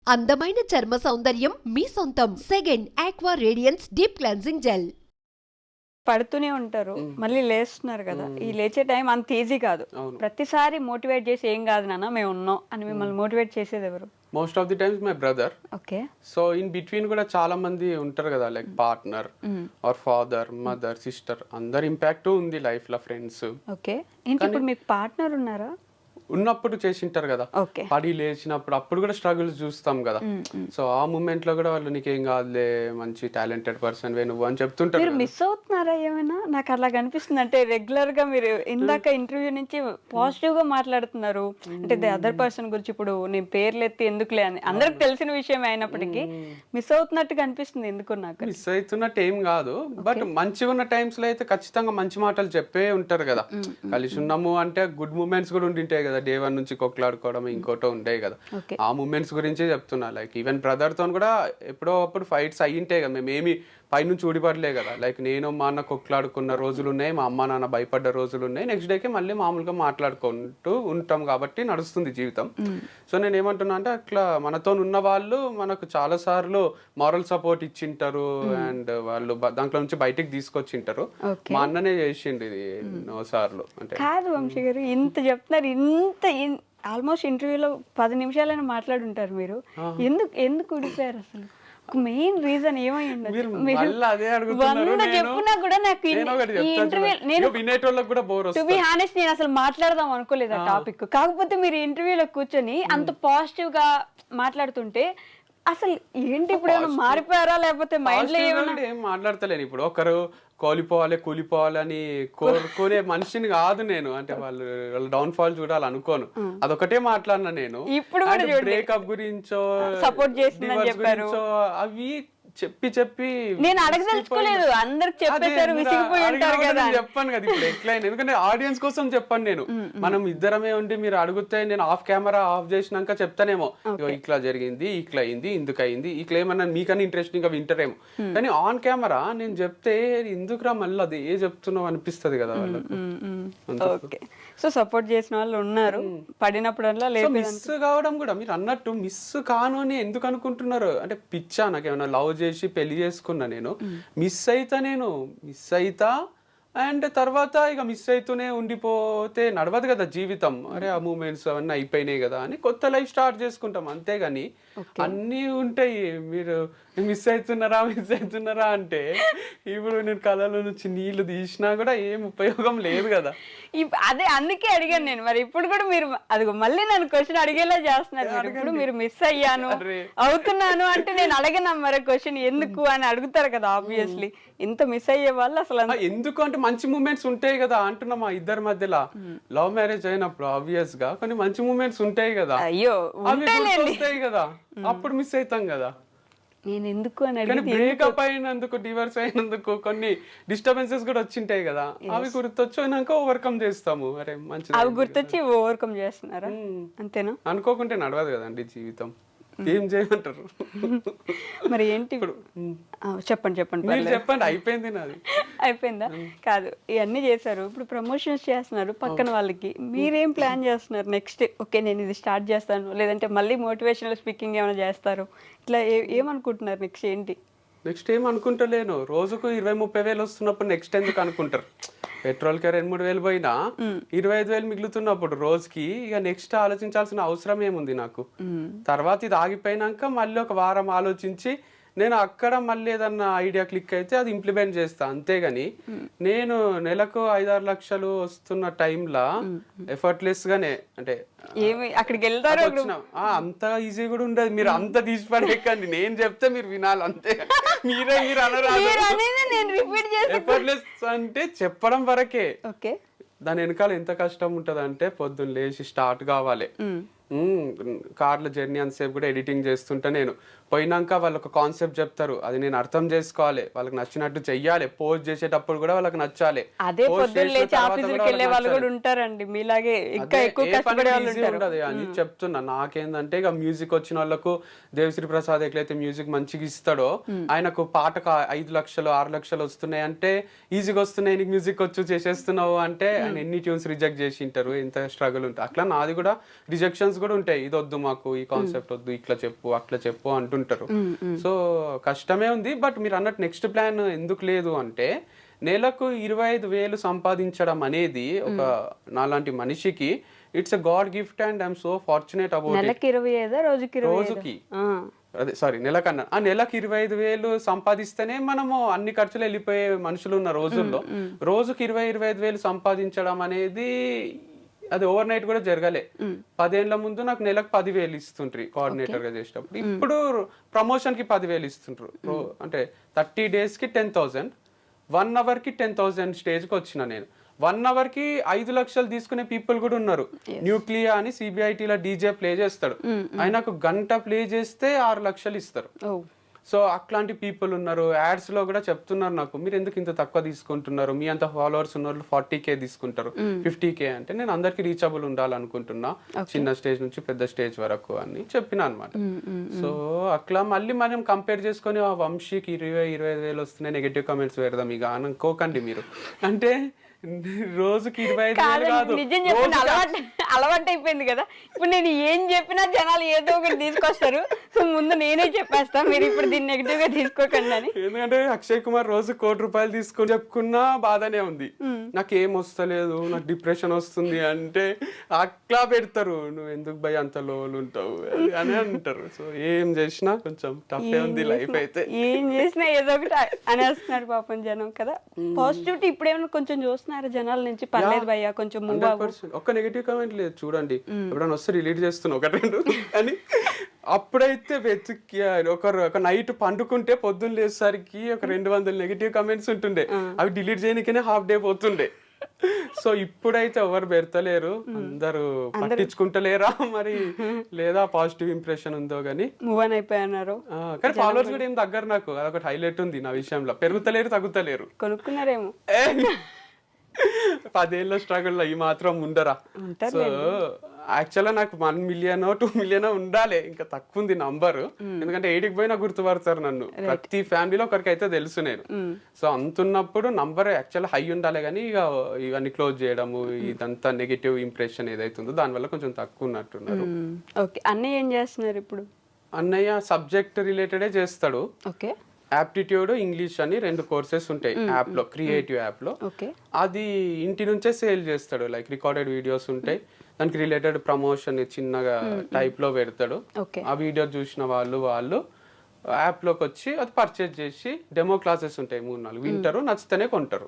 అందమైన చర్మ సౌందర్యం మీ సొంతం. Second aqua radiance deep cleansing gel. పడుతూనే ఉంటారు, మళ్ళీ లేస్తున్నారు కదా. ఈ లేచే టైం అంత ఈజీ కాదు. ప్రతిసారి మోటివేట్ చేసి ఏం కాదు నాన్న మేము ఉన్నాం అని మిమ్మల్ని మోటివేట్ చేసేది ఎవరు? Most of the times my brother. Okay. So in between కూడా చాలా మంది ఉంటారు కదా, like partner or father, mother, sister, అందరు ఇంపాక్ట్ ఉంది లైఫ్ లో, ఫ్రెండ్స్. ఓకే. ఏంటి ఇప్పుడు మీకు పార్ట్నర్ ఉన్నారా? ఉన్నప్పుడు చేసింటారు కదా, ఓకే. పడి లేచినప్పుడు అప్పుడు కూడా స్ట్రగుల్స్ చూస్తాం కదా. సో ఆ మూమెంట్ లో కూడా వాళ్ళు నీకేం కాదులే, మంచి టాలెంటెడ్ పర్సన్ వే నువ్వు అని చెప్తుంటారు. మీరు మిస్ అవుతున్నారా ఏమైనా? నాకు అలా కనిపిస్తుంది. అంటే రెగ్యులర్ గా మీరు ఇందాక ఇంటర్వ్యూ నుంచి పాజిటివ్ గా మాట్లాడుతున్నారు. అంటే ది అదర్ పర్సన్ గురించి. ఇప్పుడు నేను పేర్లు ఎత్తి ఎందుకులే అని అందరికి తెలిసిన విషయం అయినప్పటికీ మిస్ అవుతున్నట్టుగా అనిపిస్తుంది. ఎందుకు నాకు మిస్ అవుతున్నట్టు ఏం కాదు, బట్ మంచిగా ఉన్న టైమ్స్ లో అయితే ఖచ్చితంగా మంచి మాటలు చెప్పే ఉంటారు కదా. కలిసి ఉన్నాము అంటే గుడ్ మూమెంట్స్ కూడా ఉండింటాయి కదా. డే 1 నుంచి కొట్లాడుకోవడం ఇంకోటో ఉంటాయి కదా. ఆ మూమెంట్స్ గురించే చెప్తున్నా. లైక్ ఈవెన్ బ్రదర్ తో కూడా ఎప్పుడో అప్పుడు ఫైట్స్ అయ్యింటాయి కదా. మేమేమి పైనుంచి ఊడిపడలే కదా. లైక్ నేను మా అన్న కొట్లాడుకున్న రోజులు ఉన్నాయి, మా అమ్మ నాన్న భయపడ్డ రోజులు ఉన్నాయి. నెక్స్ట్ డేకి మళ్ళీ మామూలుగా మాట్లాడుకుంటూ ఉంటాం కాబట్టి నడుస్తుంది జీవితం. సో నేను ఏమంటున్నా అంటే, అట్లా మనతో ఉన్న వాళ్ళు మనకు చాలా సార్లు మారల్ సపోర్ట్ ఇచ్చింటారు అండ్ వాళ్ళు దాంట్లో నుంచి బయటికి తీసుకొచ్చింటారు. మా అన్ననే చేసిండు ఇది ఎన్నో సార్లు. అంటే కాదు వంశీ గారు, ఇంత చెప్తున్నారు, ఇంత ఆల్మోస్ట్ ఇంటర్వ్యూలో 10 నిమిషాలైనా మాట్లాడుంటారు మీరు. ఎందుకు ఊడిపోయారు అసలు? మెయిన్ రీజన్ ఏమై ఉండదు? చెప్పినా కూడా నాకు టు బి హానెస్ట్ నేను అసలు మాట్లాడదాం అనుకోలేదు ఆ టాపిక్. కాకపోతే మీరు ఇంటర్వ్యూలో కూర్చొని అంత పాజిటివ్ గా మాట్లాడుతుంటే అసలు ఏంటి ఇప్పుడు ఏమైనా మారిపోయారా, లేకపోతే మైండ్ లో ఏం మాట్లాడతలేను. ఇప్పుడు ఒకరు కూలిపోవాలని కోరుకునే మనిషిని కాదు నేను. అంటే వాళ్ళ డౌన్ ఫాల్ చూడాలనుకోను, అదొకటే మాట్లాడినా నేను. ఇప్పుడు బ్రేకప్ గురించో సపోర్ట్ చేసిందని చెప్పారు, అవి చెప్పి నేను అడగదలుచుకోలేదు. అందరికి చెప్పేసారు, విసిగిపోయి ఉంటారు కదా. చెప్పాను కదా ఇప్పుడు ఎట్లయినా, ఎందుకంటే ఆడియన్స్ కోసం చెప్పాను నేను. మనం ఇద్దరమే ఉండి మీరు అడిగితే నేను ఆఫ్ కెమెరా ఆఫ్ చేసినాక చెప్తానేమో, ఇట్లా జరిగింది, ఇట్లా అయింది, ఇందుకు అయింది, ఇట్లా ఏమన్నా మీకన్నా ఇంట్రెస్టింగ్ గా వింటారేమో. కానీ ఆన్ కెమెరా నేను చెప్తే ఎందుకురా మళ్ళీ అది ఏ చెప్తున్నావు అనిపిస్తుంది కదా వాళ్ళకు. ఓకే. సో సపోర్ట్ చేసిన వాళ్ళు ఉన్నారు, పడినప్పుడల్లా లేదు. మిస్ కావడం కూడా మీరు అన్నట్టు మిస్ కాను అని ఎందుకు అనుకుంటున్నారు అంటే, పిచ్చా నాకేమన్నా లవ్ చేసి పెళ్లి చేసుకున్నా నేను మిస్ అయితా అండ్ తర్వాత ఇక మిస్ అవుతూనే ఉండిపోతే నడవదు కదా జీవితం. అరే ఆ మూమెంట్స్ అవన్నీ అయిపోయినాయి కదా అని కొత్త లైఫ్ స్టార్ట్ చేసుకుంటాం, అంతేగాని అన్నీ ఉంటాయి. మీరు మిస్ అవుతున్నారా అంటే ఇప్పుడు నేను కళలో నుంచి నీళ్లు తీసినా కూడా ఏం ఉపయోగం లేదు కదా. అదే అందుకే అడిగాను నేను. మరి ఇప్పుడు కూడా మీరు అదిగో మళ్ళీ నన్ను క్వశ్చన్ అడిగేలా చేస్తున్నారు. ఇప్పుడు మీరు మిస్ అవుతున్నాను అంటే నేను అడగనా మరి క్వశ్చన్ ఎందుకు అని అడుగుతారు కదా. ఆబ్వియస్లీ ఇంత మిస్ అయ్యే వాళ్ళు అసలు ఎందుకు అంటే మంచి మూమెంట్స్ ఉంటాయి కదా అంటున్నా. మా ఇద్దరి మధ్యలో లవ్ మ్యారేజ్ అయినప్పుడు ఆబ్వియస్ గా కొన్ని మంచి మూమెంట్స్ ఉంటాయి కదా. అయ్యో వస్తాయి కదా, అప్పుడు మిస్ అవుతాం కదా. నేను ఎందుకు అని బ్రేకప్ అయినందుకు, డివోర్స్ అయినందుకు కొన్ని డిస్టర్బెన్సెస్ కూడా వచ్చింటాయి కదా. అవి గుర్తొచ్చినాక ఓవర్కమ్ చేస్తాము. అరే మంచిది, అవి గుర్తొచ్చి ఓవర్కమ్ చేస్తున్నారా? అంతేనా? అనుకోకుంటే నడవదు కదండి జీవితం. ఏం చేయమంటారు మరి ఏంటి ఇప్పుడు? చెప్పండి. అయిపోయింది నాది. అయిపోయిందా? కాదు, ఇవన్నీ చేశారు, ఇప్పుడు ప్రమోషన్స్ చేస్తున్నారు పక్కన వాళ్ళకి. మీరేం ప్లాన్ చేస్తున్నారు నెక్స్ట్? ఓకే నేను ఇది స్టార్ట్ చేస్తాను, లేదంటే మళ్ళీ మోటివేషనల్ స్పీకింగ్ ఏమైనా చేస్తారు, ఇట్లా ఏమనుకుంటున్నారు నెక్స్ట్? ఏంటి నెక్స్ట్ ఏం అనుకుంటలేను. రోజుకు 20-30 వేలు వస్తున్నప్పుడు నెక్స్ట్ ఎందుకు అనుకుంటారు? పెట్రోల్ కి 2-3 వేలు పోయినా 25 వేలు మిగులుతున్నప్పుడు రోజుకి ఇక నెక్స్ట్ ఆలోచించాల్సిన అవసరం ఏముంది నాకు? తర్వాత ఇది ఆగిపోయినాక మళ్ళీ ఒక వారం ఆలోచించి నేను అక్కడ మళ్ళీ ఏదన్నా ఐడియా క్లిక్ అయితే అది ఇంప్లిమెంట్ చేస్తా, అంతేగాని నేను నెలకు 5-6 లక్షలు వస్తున్న టైంలా ఎఫర్ట్లెస్ గానే అంటే అక్కడికి వెళ్తారు. అంత ఈజీ కూడా ఉండదు. మీరు అంత తీసి పడేకండి, నేను చెప్తే మీరు వినాలి అంతే. మీరు అనరాదు. ఎఫర్ట్లెస్ అంటే చెప్పడం వరకే. దాని వెనకాల ఎంత కష్టం ఉంటది అంటే, పొద్దున్న లేచి స్టార్ట్ కావాలి. కార్లో జర్నీ అంతసేపు కూడా ఎడిటింగ్ చేస్తుంటే నేను పోయినాక వాళ్ళు ఒక కాన్సెప్ట్ చెప్తారు, అది నేను అర్థం చేసుకోవాలి, వాళ్ళకి నచ్చినట్టు చెయ్యాలి. పోస్ట్ చేసేటప్పుడు కూడా వాళ్ళకి నచ్చాలి. అదే పొద్దున్న లేచి ఆఫీసుకి వెళ్ళే వాళ్ళు కూడా ఉంటారండి మీలాగే, ఇంకా ఎక్కువ కష్టపడే వాళ్ళు ఉంటారు అని చెప్తున్నా. నాకేందంటే ఇక మ్యూజిక్ వచ్చిన వాళ్ళకు దేవిశ్రీ ప్రసాద్ ఎట్లయితే మ్యూజిక్ మంచిగా ఇస్తాడో, ఆయనకు పాటకు 5 లక్షలు 6 లక్షలు వస్తున్నాయి అంటే ఈజీగా వస్తున్నాయి, నీకు మ్యూజిక్ వచ్చు చేసేస్తున్నావు అంటే ఆయన ఎన్ని ట్యూన్స్ రిజెక్ట్ చేసి ఉంటారు, ఎంత స్ట్రగుల్ ఉంటుంది. అట్లా నాది కూడా రిజెక్షన్స్ కూడా ఉంటాయి, ఇది వద్దు మాకు, ఈ కాన్సెప్ట్ వద్దు, ఇట్లా చెప్పు అట్లా చెప్పు అంటుంటారు. సో కష్టమే ఉంది. బట్ మీరు అన్నట్టు నెక్స్ట్ ప్లాన్ ఎందుకు లేదు అంటే, నెలకు 25,000 సంపాదించడం అనేది ఒక నాలాంటి మనిషికి it's a God gift and I'm so fortunate about it. నెలకి 25 రోజుకి అదే సారీ నెలకన్నా ఆ నెలకు 25,000 సంపాదిస్తేనే మనము అన్ని ఖర్చులు వెళ్ళిపోయే మనుషులు ఉన్న రోజుల్లో రోజుకి 25,000 సంపాదించడం అనేది అది ఓవర్ నైట్ కూడా జరగలే. 10 ఏళ్ల ముందు నాకు నెలకు 10,000 ఇస్తుంటారు కోఆర్డినేటర్ గా చేసేటప్పుడు. ఇప్పుడు ప్రమోషన్ కి 10,000 ఇస్తుంటారు. అంటే 30 days కి 10,000, 1 hour కి 10,000 స్టేజ్ కి వచ్చిన నేను. 1 hour కి 5 లక్షలు తీసుకునే పీపుల్ కూడా ఉన్నారు. న్యూక్లియా అని సిబిఐటీలో డీజే ప్లే చేస్తాడు, ఆయనకు గంట ప్లే చేస్తే 6 లక్షలు ఇస్తారు. సో అట్లాంటి పీపుల్ ఉన్నారు. యాడ్స్ లో కూడా చెప్తున్నారు నాకు, మీరు ఎందుకు ఇంత తక్కువ తీసుకుంటున్నారు, మీ అంత ఫాలోవర్స్ ఉన్న వాళ్ళు 40K తీసుకుంటారు, 50K అంటే నేను అందరికి రీచబుల్ ఉండాలనుకుంటున్నా, చిన్న స్టేజ్ నుంచి పెద్ద స్టేజ్ వరకు అని చెప్పిన అనమాట. సో అట్లా మళ్ళీ మనం కంపేర్ చేసుకొని ఆ వంశీకి 25,000 వస్తున్నాయి నెగటివ్ కామెంట్స్ పెడదాం ఇక అనుకోకండి మీరు. అంటే రోజుకి 25,000 కాదు, నిజం చెప్పండి, అలవాటు అయిపోయింది కదా. ఇప్పుడు నేను ఏం చెప్పినా జనాలు ఏదో ఒకటి తీసుకొస్తారు. సో ముందు నేనే చెప్పేస్తా, మీరు ఇప్పుడు దీన్ని నెగిటివ్ గా తీసుకోకండి అని. ఎందుకంటే అక్షయ్ కుమార్ రోజు ₹1,00,00,000 తీసుకొని చెప్పుకున్నా బాధనే ఉంది. నాకేం వస్తలేదు, నాకు డిప్రెషన్ వస్తుంది అంటే అట్లా పెడతారు, నువ్వు ఎందుకు భయ అంత లోలు ఉంటావు అని అంటారు. సో ఏం చేసినా కొంచెం టఫే ఉంది లైఫ్ అయితే. ఏం చేసినా ఏదో ఒకటి అనేస్తున్నారు పాపం జనం కదా. పాజిటివిటీ ఇప్పుడేమన్నా కొంచెం చూస్తున్నారు జనాల నుంచి, పర్లేదు భయ్యా కొంచెం మూవ్ అవ్వు. ఒక్క నెగిటివ్ కామెంట్ లేదు చూడండి, ఎప్పుడైనా వస్తే రిలీట్ చేస్తున్నా 1-2 అని. అప్పుడైతే వెతికి ఒక నైట్ పండుకుంటే పొద్దున్న లేసరికి ఒక 200 నెగిటివ్ కామెంట్స్ ఉంటుండే, అవి డిలీట్ చేయడానికనే హాఫ్ డే పోతుండే. సో ఇప్పుడైతే ఎవరు పెడతలేరు, అందరూ పట్టించుకుంటలేరా మరి, లేదా పాజిటివ్ ఇంప్రెషన్ ఉందో గానీ మూవ్ ఆన్ అయిపోయినారు. కానీ ఫాలోవర్స్ కూడా ఏం తగ్గరు నాకు, అదొకటి హైలైట్ ఉంది నా విషయంలో. పెరుగుతలేరు తగ్గుతలేరు. కొనుక్కున్నారేమో 10 ఏళ్ళ స్ట్రగుల్ ఈ మాత్రం ఉండరా. సో యాక్చువల్గా నాకు 1 million 2 million ఉండాలి, ఇంకా తక్కువ ఉంది నంబరు. ఎందుకంటే 8కి పోయినా గుర్తుపడతారు నన్ను, ప్రతి ఫ్యామిలీలో ఒకరికైతే తెలుసు నేను. సో అంతున్నప్పుడు నంబర్ యాక్చువల్ హై ఉండాలి, కానీ ఇక ఇవన్నీ క్లోజ్ చేయడము, ఇదంతా నెగిటివ్ ఇంప్రెషన్ ఏదైతుందో దానివల్ల కొంచెం తక్కువ ఉన్నట్టున్నారు. ఓకే, అన్నయ్య ఏం చేస్తున్నారు ఇప్పుడు? అన్నయ్య సబ్జెక్ట్ రిలేటెడే చేస్తాడు. ఓకే, యాప్టిట్యూడ్ ఇంగ్లీష్ అని 2 కోర్సెస్ ఉంటాయి యాప్ లో, క్రియేటివ్ యాప్ లో. అది ఇంటి నుంచే సేల్ చేస్తాడు, లైక్ రికార్డెడ్ వీడియోస్ ఉంటాయి, దానికి రిలేటెడ్ ప్రమోషన్ చిన్నగా టైప్ లో పెడతాడు. ఆ వీడియో చూసిన వాళ్ళు యాప్ లోకి వచ్చి అది పర్చేజ్ చేసి డెమో క్లాసెస్ ఉంటాయి 3-4 వింటారు, నచ్చితేనే కొంటారు.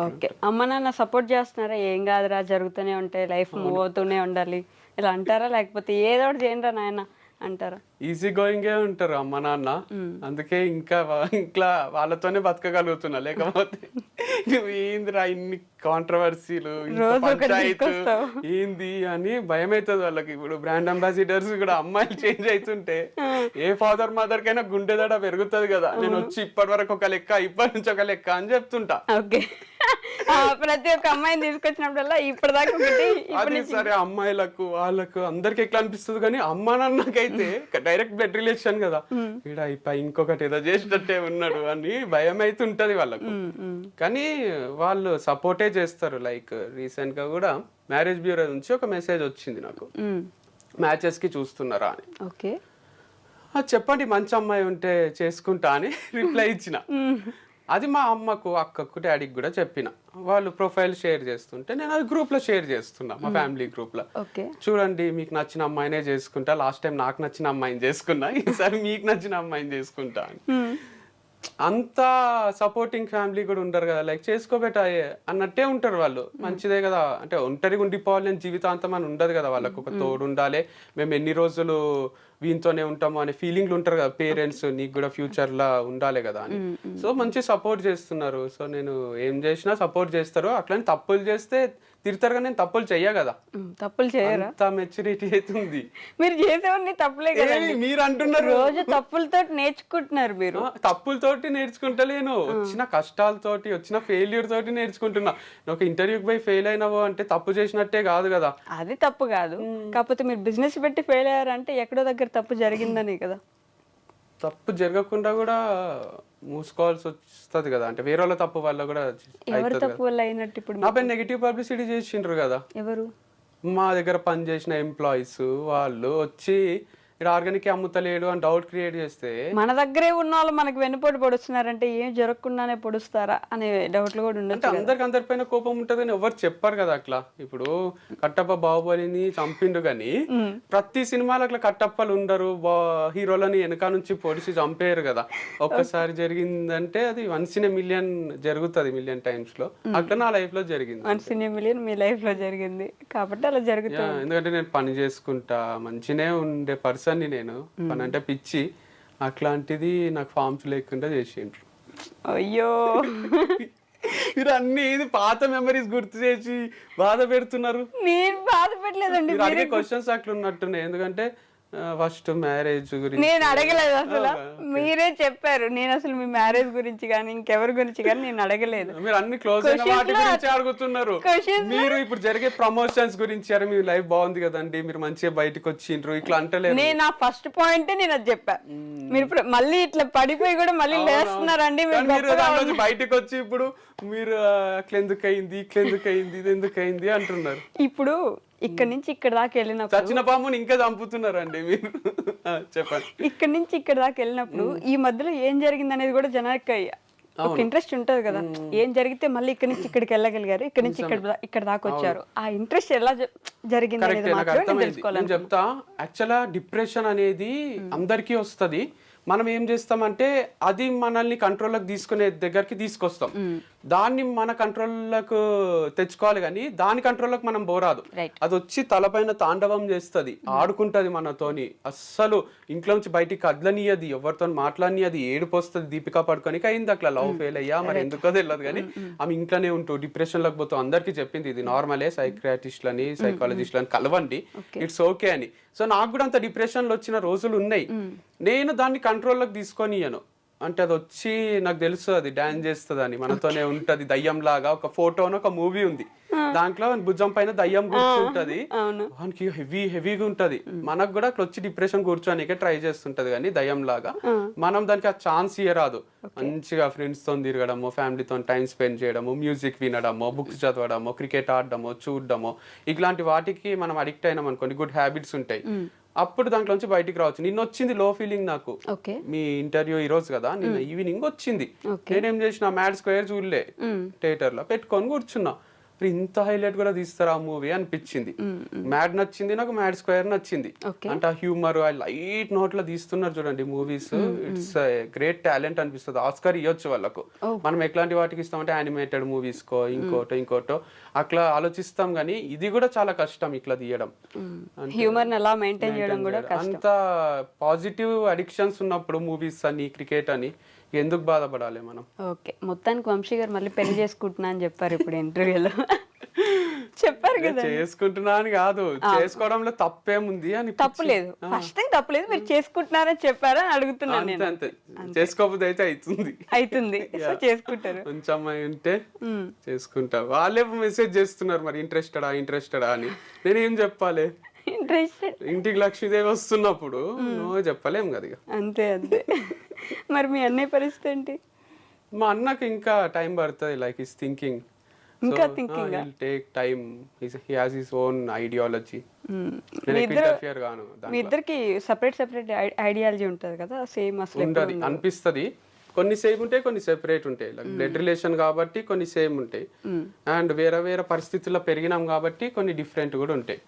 ఓకే, అమ్మ నాన్న సపోర్ట్ చేస్తున్నారా? ఏం కాదురా, జరుగుతూనే ఉంటాయి, లైఫ్ మూవ్ అవుతూనే ఉండాలి ఇలా అంటారా, లేకపోతే ఏదో ఒకటి చేయండి రా నాయన అంటారా? ఈజీ గోయింగే ఉంటారు అమ్మ నాన్న, అందుకే ఇంకా వాళ్ళతోనే బతకగలుగుతున్నా. లేకపోతే నువ్వు ఏందిరా ఇన్ని కాంట్రవర్సీలు, పంచాయతీ ఏంది అని భయం అవుతుంది వాళ్ళకి. ఇప్పుడు బ్రాండ్ అంబాసిడర్స్ కూడా అమ్మాయిలు చేంజ్ అవుతుంటే ఏ ఫాదర్ మదర్ కైనా గుండెదడ పెరుగుతుంది కదా. నేను వచ్చి ఇప్పటి వరకు ఒక లెక్క, ఇప్పటి నుంచి ఒక లెక్క అని చెప్తుంటా. ఓకే, ప్రతి ఒక్క అమ్మాయిని తీసుకొచ్చినప్పుడల్లా ఇప్పటిదాకా అది సరే, అమ్మాయిలకు వాళ్ళకు అందరికి ఎట్లా అనిపిస్తుంది, కానీ అమ్మ నాన్నకైతే డైరెక్ట్ బ్లడ్ రిలేషన్ కదా, ఇక్కడ ఇంకొకటి ఏదో చేసినట్టే ఉన్నాడు అని భయం అయితే ఉంటది వాళ్ళకు. కానీ వాళ్ళు సపోర్టే చేస్తారు. లైక్ రీసెంట్ గా కూడా మ్యారేజ్ బ్యూరో నుంచి ఒక మెసేజ్ వచ్చింది నాకు, మ్యాచెస్ కి చూస్తున్నారా అని. ఓకే, చెప్పండి మంచి అమ్మాయి ఉంటే చేసుకుంటా అని రిప్లై ఇచ్చిన. అది మా అమ్మకు, అక్కకు, డాడీకి కూడా చెప్పిన. వాళ్ళు ప్రొఫైల్ షేర్ చేస్తుంటే నేను అది గ్రూప్ లో షేర్ చేస్తున్నా, మా ఫ్యామిలీ గ్రూప్ లో. చూడండి మీకు నచ్చిన అమ్మాయినే చేసుకుంటా, లాస్ట్ టైం నాకు నచ్చిన అమ్మాయిని చేసుకున్నా, ఈసారి మీకు నచ్చిన అమ్మాయిని చేసుకుంటా అని. అంత సపోర్టింగ్ ఫ్యామిలీ కూడా ఉంటారు కదా, లైక్ చేసుకోబెట్టాయే అన్నట్టే ఉంటారు వాళ్ళు. మంచిదే కదా, అంటే ఒంటరిగా ఉండిపోవాలి అని జీవితాంతం అని ఉండదు కదా, వాళ్ళకు ఒక తోడు ఉండాలి, మేము ఎన్ని రోజులు వీనితోనే ఉంటాము అనే ఫీలింగ్లు ఉంటారు కదా పేరెంట్స్, నీకు కూడా ఫ్యూచర్ లా ఉండాలి కదా అని. సో మంచి సపోర్ట్ చేస్తున్నారు. సో నేను ఏం చేసినా సపోర్ట్ చేస్తారు. అట్లని తప్పులు చేస్తే తిడతారు, కానీ నేను తప్పులు చెయ్య కదా. తప్పులు చేయరా? మెచ్యూరిటీ అవుతుంది. మీరు చేసేవన్నీ తప్పులే కదా, మీరు అంటున్నారు. రోజు తప్పులతో నేర్చుకుంటున్నారు మీరు. తప్పులతోటి నేర్చుకుంటలేను, వచ్చిన కష్టాలతోటి, వచ్చిన ఫెయిల్యూర్ తోటి నేర్చుకుంటున్నా. ఒక ఇంటర్వ్యూకి పోయి ఫెయిల్ అయినావు అంటే తప్పు చేసినట్టే కాదు కదా. అది తప్పు కాదు, కాకపోతే మీరు బిజినెస్ పెట్టి ఫెయిల్ అయ్యారంటే ఎక్కడో దగ్గర తప్పు జరిగిందనే కదా. తప్పు జరగకుండా కూడా మూసుకోవాల్సి వస్తుంది కదా, అంటే వేరే వాళ్ళ తప్పు వల్ల కూడా. ఎవరు తప్పు వల్ల అయినట్టు? ఇప్పుడు నాపై నెగిటివ్ పబ్లిసిటీ చేసిండ్రు కదా. ఎవరు? మా దగ్గర పనిచేసిన ఎంప్లాయీస్ వాళ్ళు వచ్చి ఇక్కడ ఆర్గానిక్ అమ్ముతలేడు అని డౌట్ క్రియేట్ చేస్తే మన దగ్గరే ఉన్న వాళ్ళు మనకి వెన్నుపోటు పొడుస్తున్నారంటే ఏం జరగకుండానే పొడుస్తారా అనే డౌట్లు కూడా అంటే ఉండొచ్చు. అందరికి అందరిపైన కోపం ఉంటది కానీ ఎవరు చెప్పారు కదా అట్లా. ఇప్పుడు కట్టప్ప బాహుబలిని చంపిండు కానీ ప్రతి సినిమాలో అట్లా కట్టప్పలు ఉండరు, హీరోలని వెనక నుంచి పొడిచి చంపేయరు కదా. ఒక్కసారి జరిగిందంటే అది వన్స్ ఇన్ మిలియన్ జరుగుతుంది, మిలియన్ టైమ్స్ లో. అట్లా నా లైఫ్ లో జరిగింది. 1 in a million me life లో జరిగింది కాబట్టి అలా జరుగుతుంది. ఎందుకంటే నేను పని చేసుకుంటా, మంచినే ఉండే పర్సన్ ని నేను, పని అంటే పిచ్చి, అట్లాంటిది నాకు ఫార్మ్స్ లేకుండా చేసిండ్రు. అయ్యో మీరు అన్ని ఇది పాత మెమరీస్ గుర్తు చేసి బాధ పెడుతున్నారు. నేను బాధ పెట్టలేదండి, మీరు అడిగే క్వశ్చన్స్ అట్లా ఉన్నట్టున్నాయి. ఎందుకంటే ఫస్ట్ మ్యారేజ్ గురించి నేను అడగలేదు అసలు, మీరే చెప్పారు. నేను అసలు మీ మ్యారేజ్ గురించి కానీ ఇంకెవరి గురించి కానీ నేను అడగలేదు. మీరు అన్ని క్లోజ్ అయిన వాటి గురించి అడుగుతున్నారు. మీరు ఇప్పుడు జరిగే ప్రమోషన్స్ గురించి, అరే మీ లైఫ్ బాగుంది కదండి, మీరు మంచిగా బయటకు వచ్చిండ్రు, ఇట్లా అంటలేదు. నేను ఆ ఫస్ట్ పాయింట్ నేను అది చెప్పా. మీరు ఇప్పుడు మళ్ళీ ఇట్లా పడిపోయి కూడా మళ్ళీ లేస్తున్నారండి. మీరు దాంట్లో బయటకు వచ్చి ఇప్పుడు మీరు అట్లా ఎందుకు అయింది, ఇట్లా ఎందుకు అయింది, ఇది ఎందుకు అయింది అంటున్నారు. ఇప్పుడు ఇక్కడ నుంచి ఇక్కడ దాకా వెళ్ళినప్పుడు చచ్చిన పాముని ఇంకా చంపుతున్నారండి మీరు. చెప్పండి. ఇక్కడ నుంచి ఇక్కడ దాకా వెళ్ళినప్పుడు ఈ మధ్యలో ఏం జరిగింది అనేది కూడా జనానికి ఒక ఇంట్రెస్ట్ ఉంటది కదా. ఏం జరిగితే మళ్ళీ ఇక్కడ నుంచి ఇక్కడికి వెళ్ళగలిగారు, ఇక్కడ నుంచి ఇక్కడ దాకా వచ్చారు, ఆ ఇంట్రెస్ట్ ఎలా జరిగింది అనేది మాత్రం నేను తెలుసుకోవాలి. నేను చెప్తా. యాక్చువల్గా డిప్రెషన్ అనేది అందరికీ వస్తది. మనం ఏం చేస్తామంటే అది మనల్ని కంట్రోల్లోకి తీసుకునే దగ్గరికి తీసుకొస్తాం. దాన్ని మన కంట్రోల్లోకి తెచ్చుకోవాలి కానీ దాని కంట్రోల్లోకి మనం పోరాదు. అది వచ్చి తలపైన తాండవం చేస్తుంది, ఆడుకుంటది మనతోని. అస్సలు ఇంట్లో నుంచి బయటికి కదలనియది, ఎవరితో మాట్లాడనియది, ఏడుపు వస్తుంది. దీపికా పడుకోనికి అయింది అట్లా, లవ్ ఫెయిల్ అయ్యా మరి ఎందుకో తెలియదు కానీ ఆమె ఇంట్లోనే ఉంటూ డిప్రెషన్ లోకి పోతూ అందరికీ చెప్పింది ఇది నార్మలే, సైక్రియాటిస్ట్లని సైకాలజిస్ట్లని కలవండి, ఇట్స్ ఓకే అని. సో నాకు కూడా అంత డిప్రెషన్ లో వచ్చిన రోజులు ఉన్నాయి. నేను దాన్ని కంట్రోల్లోకి తీసుకొనియను. అంటే అది వచ్చి నాకు తెలుసు అది డాన్స్ చేస్తుంది అని, మనతోనే ఉంటది దయ్యం లాగా. ఒక ఫోటోను ఒక మూవీ ఉంది, దాంట్లో భుజం పైన దయ్యం కూర్చుంటది, వానికి హెవీగా ఉంటది. మనకు కూడా అట్లా వచ్చి డిప్రెషన్ కూర్చోనికే ట్రై చేస్తుంటది కానీ దయ్యం లాగా. మనం దానికి ఆ ఛాన్స్ ఇయ్యరాదు. మంచిగా ఫ్రెండ్స్ తో తిరగడము, ఫ్యామిలీతో టైం స్పెండ్ చేయడము, మ్యూజిక్ వినడము, బుక్స్ చదవడము, క్రికెట్ ఆడడము, చూడడము, ఇట్లాంటి వాటికి మనం అడిక్ట్ అయినాం అనుకోండి, గుడ్ హ్యాబిట్స్ ఉంటాయి, అప్పుడు దాంట్లో నుంచి బయటికి రావచ్చు. నిన్న వచ్చింది లో ఫీలింగ్ నాకు. మీ ఇంటర్వ్యూ ఈ రోజు కదా, నిన్న ఈవినింగ్ వచ్చింది. నేనేం చేసిన, మ్యాడ్ స్క్వేర్ చూడలే, థియేటర్ లో పెట్టుకొని కూర్చున్నా. ఇంత హైలైట్ కూడా తీస్తారా ఆ మూవీ అనిపించింది. మ్యాడ్ నచ్చింది నాకు, మ్యాడ్ స్క్వేర్ నచ్చింది. అంటే ఆ హ్యూమర్, ఆ లైట్ నోట్ లో తీస్తున్నారు చూడండి మూవీస్. ఇట్స్ గ్రేట్ టాలెంట్ అనిపిస్తుంది. ఆస్కార్ ఇవ్వచ్చు వాళ్ళకు. మనం ఎట్లాంటి వాటికి ఇస్తామంటే యానిమేటెడ్ మూవీస్ కో ఇంకోటో అట్లా ఆలోచిస్తాం కానీ ఇది కూడా చాలా కష్టం ఇట్లా తీయడం. హ్యూమర్ ఎలా మెయింటైన్ చేయడం కూడా అంత పాజిటివ్ అడిక్షన్స్ ఉన్నప్పుడు మూవీస్ అని, క్రికెట్ అని ఎందుకు బాధపడాలి మనం. ఓకే, మొత్తానికి వంశీ గారు మళ్ళీ పెళ్లి చేసుకుంటున్నా అని చెప్పారు ఇప్పుడు ఇంటర్వ్యూలో. చెప్పారు కదా, చేసుకుంటున్నా అని కాదు, చేసుకోవడంలో తప్పేముంది అని. తప్పులేదు, ఫస్ట్ టైం తప్పులేదు, మీరు చేసుకుంటున్నారని చెప్పారని అడుగుతున్నాను నేను. అంతే, చేసుకోకపోతే అయితే అవుతుంది సో చేసుకుంటారు. మంచి అమ్మాయి ఉంటే చేసుకుంటా. వాళ్ళే మెసేజ్ చేస్తున్నారు మరి ఇంట్రెస్టెడా అని. నేనేం చెప్పాలి? ఇంటికి లక్ష్మీదేవి వస్తున్నప్పుడు నువ్వు చెప్పలేం కదా ఇక. అంతే. మరి మీ అన్నయ్య పరిస్థితి ఏంటి? మా అన్నకి ఇంకా టైం పడుతుంది. లైక్ ఈస్ థింకింగ్, ఇంకా thinking, take time, he has his own ideology. మీ ఇద్దరికి సెపరేట్ ఐడియాలజీ ఉంటది కదా, సేమ్ అసలు ఉండదు అనిపిస్తుంది. కొన్ని సేమ్ ఉంటాయి, కొన్ని సెపరేట్ ఉంటాయి. లైక్ బ్లడ్ రిలేషన్ కాబట్టి కొన్ని సేమ్ ఉంటాయి, అండ్ వేరే వేరే పరిస్థితుల్లో పెరిగినాం కాబట్టి కొన్ని డిఫరెంట్ కూడా ఉంటాయి.